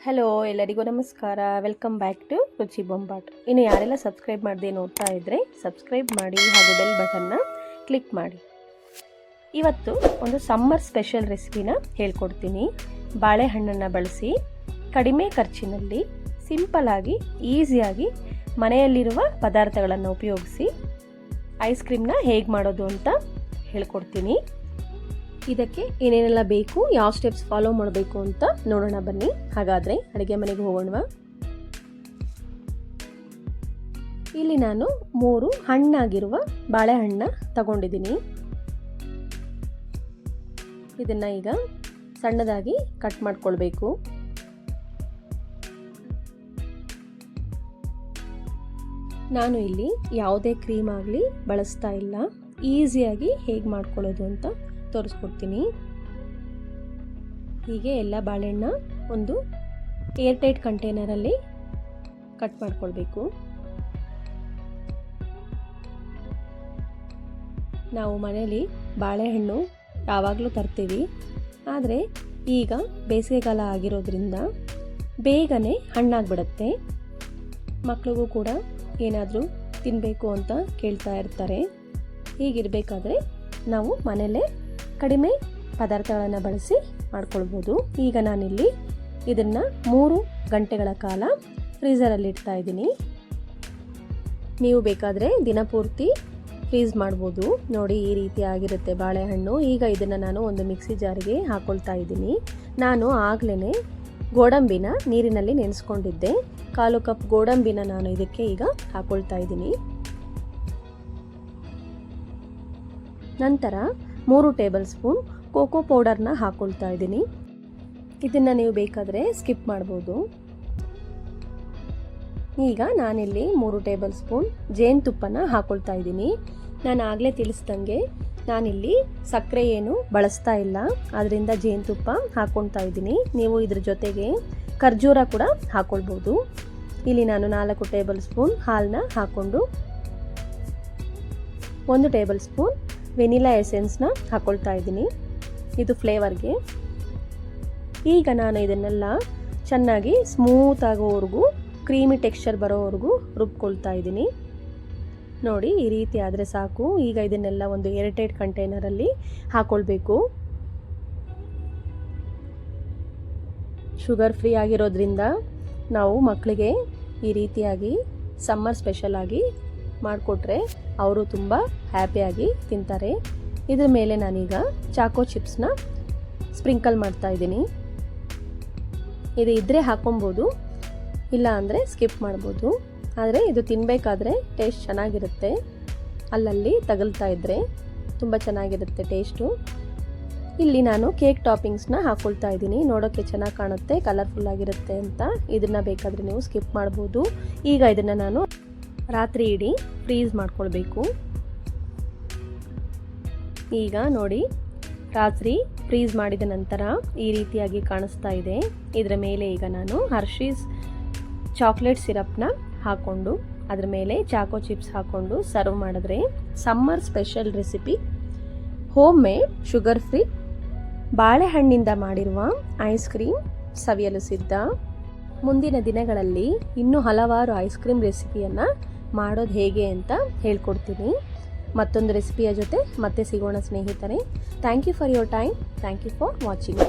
Hello, ಎಲ್ಲರಿಗೂ ನಮಸ್ಕಾರ. Welcome back to ರುಚಿ ಬೊಂಬಾಟ್. ಇನ್ನು ಯಾರೆಲ್ಲ ಸಬ್ಸ್ಕ್ರೈಬ್ ಮಾಡದೆ ನೋಡ್ತಾ ಇದ್ದರೆ ಸಬ್ಸ್ಕ್ರೈಬ್ ಮಾಡಿ ಹಾಗೂ ಬೆಲ್ ಬಟನ್ನ ಕ್ಲಿಕ್ ಮಾಡಿ. ಇವತ್ತು ಒಂದು ಸಮ್ಮರ್ ಸ್ಪೆಷಲ್ ರೆಸಿಪಿನ ಹೇಳ್ಕೊಡ್ತೀನಿ. ಬಾಳೆಹಣ್ಣನ್ನು ಬಳಸಿ ಕಡಿಮೆ ಖರ್ಚಿನಲ್ಲಿ ಸಿಂಪಲ್ಲಾಗಿ ಈಸಿಯಾಗಿ ಮನೆಯಲ್ಲಿರುವ ಪದಾರ್ಥಗಳನ್ನು ಉಪಯೋಗಿಸಿ ಐಸ್ ಕ್ರೀಮ್ನ ಹೇಗೆ ಮಾಡೋದು ಅಂತ ಹೇಳ್ಕೊಡ್ತೀನಿ. ಇದಕ್ಕೆ ಏನೇನೆಲ್ಲ ಬೇಕು, ಯಾವ ಸ್ಟೆಪ್ಸ್ ಫಾಲೋ ಮಾಡಬೇಕು ಅಂತ ನೋಡೋಣ ಬನ್ನಿ. ಹಾಗಾದರೆ ಅಡುಗೆ ಮನೆಗೆ ಹೋಗೋಣ. ಇಲ್ಲಿ ನಾನು 3 ಹಣ್ಣಾಗಿರುವ ಬಾಳೆಹಣ್ಣ ತಗೊಂಡಿದ್ದೀನಿ. ಇದನ್ನು ಈಗ ಸಣ್ಣದಾಗಿ ಕಟ್ ಮಾಡ್ಕೊಳ್ಬೇಕು. ನಾನು ಇಲ್ಲಿ ಯಾವುದೇ ಕ್ರೀಮ್ ಆಗಲಿ ಬಳಸ್ತಾ ಇಲ್ಲ. ಈಸಿಯಾಗಿ ಹೇಗೆ ಮಾಡ್ಕೊಳ್ಳೋದು ಅಂತ ತೋರಿಸ್ಕೊಡ್ತೀನಿ. ಹೀಗೆ ಎಲ್ಲ ಬಾಳೆಹಣ್ಣ ಒಂದು ಏರ್ ಟೈಟ್ ಕಂಟೈನರಲ್ಲಿ ಕಟ್ ಮಾಡ್ಕೊಳ್ಬೇಕು. ನಾವು ಮನೇಲಿ ಬಾಳೆಹಣ್ಣು ಯಾವಾಗಲೂ ತರ್ತೀವಿ, ಆದರೆ ಈಗ ಬೇಸಿಗೆಗಾಲ ಆಗಿರೋದ್ರಿಂದ ಬೇಗನೆ ಹಣ್ಣಾಗ್ಬಿಡುತ್ತೆ. ಮಕ್ಕಳಿಗೂ ಕೂಡ ಏನಾದರೂ ತಿನ್ನಬೇಕು ಅಂತ ಕೇಳ್ತಾ ಇರ್ತಾರೆ. ಹೀಗಿರಬೇಕಾದ್ರೆ ನಾವು ಮನೆಯಲ್ಲೇ ಕಡಿಮೆ ಪದಾರ್ಥಗಳನ್ನು ಬಳಸಿ ಮಾಡ್ಕೊಳ್ಬೋದು. ಈಗ ನಾನಿಲ್ಲಿ ಇದನ್ನು 3 ಗಂಟೆಗಳ ಕಾಲ ಫ್ರೀಝರಲ್ಲಿ ಇಡ್ತಾ ಇದ್ದೀನಿ. ನೀವು ಬೇಕಾದರೆ ದಿನಪೂರ್ತಿ ಫ್ರೀಸ್ ಮಾಡ್ಬೋದು. ನೋಡಿ, ಈ ರೀತಿ ಆಗಿರುತ್ತೆ ಬಾಳೆಹಣ್ಣು. ಈಗ ಇದನ್ನು ನಾನು ಒಂದು ಮಿಕ್ಸಿ ಜಾರಿಗೆ ಹಾಕ್ಕೊಳ್ತಾ ಇದ್ದೀನಿ. ನಾನು ಆಗಲೇ ಗೋಡಂಬಿನ ನೀರಿನಲ್ಲಿ ನೆನೆಸ್ಕೊಂಡಿದ್ದೆ. 1/4 ಕಪ್ ಗೋಡಂಬಿನ ನಾನು ಇದಕ್ಕೆ ಈಗ ಹಾಕ್ಕೊಳ್ತಾ ಇದ್ದೀನಿ. ನಂತರ 3 ಟೇಬಲ್ ಸ್ಪೂನ್ ಕೋಕೋ ಪೌಡರ್ನ ಹಾಕ್ಕೊಳ್ತಾ ಇದ್ದೀನಿ. ಇದನ್ನು ನೀವು ಬೇಕಾದರೆ ಸ್ಕಿಪ್ ಮಾಡ್ಬೋದು. ಈಗ ನಾನಿಲ್ಲಿ 3 ಟೇಬಲ್ ಸ್ಪೂನ್ ಜೇನುತುಪ್ಪನ ಹಾಕ್ಕೊಳ್ತಾ ಇದ್ದೀನಿ. ನಾನು ಆಗಲೇ ತಿಳಿಸ್ದಂಗೆ ನಾನಿಲ್ಲಿ ಸಕ್ಕರೆ ಏನು ಬಳಸ್ತಾ ಇಲ್ಲ, ಅದರಿಂದ ಜೇನುತುಪ್ಪ ಹಾಕ್ಕೊಳ್ತಾ ಇದ್ದೀನಿ. ನೀವು ಇದ್ರ ಜೊತೆಗೆ ಖರ್ಜೂರ ಕೂಡ ಹಾಕ್ಕೊಳ್ಬೋದು. ಇಲ್ಲಿ ನಾನು 4 ಟೇಬಲ್ ಸ್ಪೂನ್ ಹಾಲನ್ನ ಹಾಕ್ಕೊಂಡು 1 ಟೇಬಲ್ ಸ್ಪೂನ್ ವೆನಿಲಾ ಎಸೆನ್ಸ್ನ ಹಾಕ್ಕೊಳ್ತಾ ಇದ್ದೀನಿ, ಇದು ಫ್ಲೇವರ್ಗೆ. ಈಗ ನಾನು ಇದನ್ನೆಲ್ಲ ಚೆನ್ನಾಗಿ ಸ್ಮೂತ್ ಆಗೋವರೆಗೂ, ಕ್ರೀಮಿ ಟೆಕ್ಸ್ಚರ್ ಬರೋವರೆಗೂ ರುಬ್ಕೊಳ್ತಾ ಇದ್ದೀನಿ. ನೋಡಿ, ಈ ರೀತಿ ಆದರೆ ಸಾಕು. ಈಗ ಇದನ್ನೆಲ್ಲ ಒಂದು ಏರ್ ಟೈಟ್ ಕಂಟೈನರಲ್ಲಿ ಹಾಕ್ಕೊಳ್ಬೇಕು. ಶುಗರ್ ಫ್ರೀ ಆಗಿರೋದ್ರಿಂದ ನಾವು ಮಕ್ಕಳಿಗೆ ಈ ರೀತಿಯಾಗಿ ಸಮ್ಮರ್ ಸ್ಪೆಷಲ್ ಆಗಿ ಮಾಡಿಕೊಟ್ರೆ ಅವರು ತುಂಬ ಹ್ಯಾಪಿಯಾಗಿ ತಿಂತಾರೆ. ಇದ್ರ ಮೇಲೆ ನಾನೀಗ ಚಾಕೋ ಚಿಪ್ಸ್ನ ಸ್ಪ್ರಿಂಕಲ್ ಮಾಡ್ತಾ ಇದ್ದೀನಿ. ಇದು ಇದ್ದರೆ ಹಾಕ್ಕೊಬೋದು, ಇಲ್ಲ ಅಂದರೆ ಸ್ಕಿಪ್ ಮಾಡ್ಬೋದು. ಆದರೆ ಇದು ತಿನ್ನಬೇಕಾದ್ರೆ ಟೇಸ್ಟ್ ಚೆನ್ನಾಗಿರುತ್ತೆ. ಅಲ್ಲಲ್ಲಿ ತಗಲ್ತಾ ಇದ್ದರೆ ತುಂಬ ಚೆನ್ನಾಗಿರುತ್ತೆ ಟೇಸ್ಟು. ಇಲ್ಲಿ ನಾನು ಕೇಕ್ ಟಾಪಿಂಗ್ಸ್ನ ಹಾಕ್ಕೊಳ್ತಾ ಇದ್ದೀನಿ. ನೋಡೋಕ್ಕೆ ಚೆನ್ನಾಗಿ ಕಾಣುತ್ತೆ, ಕಲರ್ಫುಲ್ಲಾಗಿರುತ್ತೆ ಅಂತ. ಇದನ್ನು ಬೇಕಾದರೆ ನೀವು ಸ್ಕಿಪ್ ಮಾಡ್ಬೋದು. ಈಗ ಇದನ್ನು ನಾನು ರಾತ್ರಿ ಇಡೀ ಫ್ರೀಸ್ ಮಾಡ್ಕೊಳ್ಬೇಕು. ಈಗ ನೋಡಿ, ರಾತ್ರಿ ಫ್ರೀಸ್ ಮಾಡಿದ ನಂತರ ಈ ರೀತಿಯಾಗಿ ಕಾಣಿಸ್ತಾ ಇದೆ. ಇದರ ಮೇಲೆ ಈಗ ನಾನು ಹರ್ಷೀಸ್ ಚಾಕ್ಲೇಟ್ ಸಿರಪ್ನ ಹಾಕ್ಕೊಂಡು ಅದ್ರ ಮೇಲೆ ಚಾಕೋ ಚಿಪ್ಸ್ ಹಾಕ್ಕೊಂಡು ಸರ್ವ್ ಮಾಡಿದ್ರೆ summer special recipe, home made sugar free ಬಾಳೆಹಣ್ಣಿಂದ ಮಾಡಿರುವ ಐಸ್ ಕ್ರೀಮ್ ಸವಿಯಲು ಸಿದ್ಧ. ಮುಂದಿನ ದಿನಗಳಲ್ಲಿ ಇನ್ನೂ ಹಲವಾರು ಐಸ್ ಕ್ರೀಮ್ ರೆಸಿಪಿಯನ್ನು ಮಾಡೋದು ಹೇಗೆ ಅಂತ ಹೇಳ್ಕೊಡ್ತೀನಿ. ಮತ್ತೊಂದು ರೆಸಿಪಿಯ ಜೊತೆ ಮತ್ತೆ ಸಿಗೋಣ ಸ್ನೇಹಿತರೆ. Thank you for your time. Thank you for watching.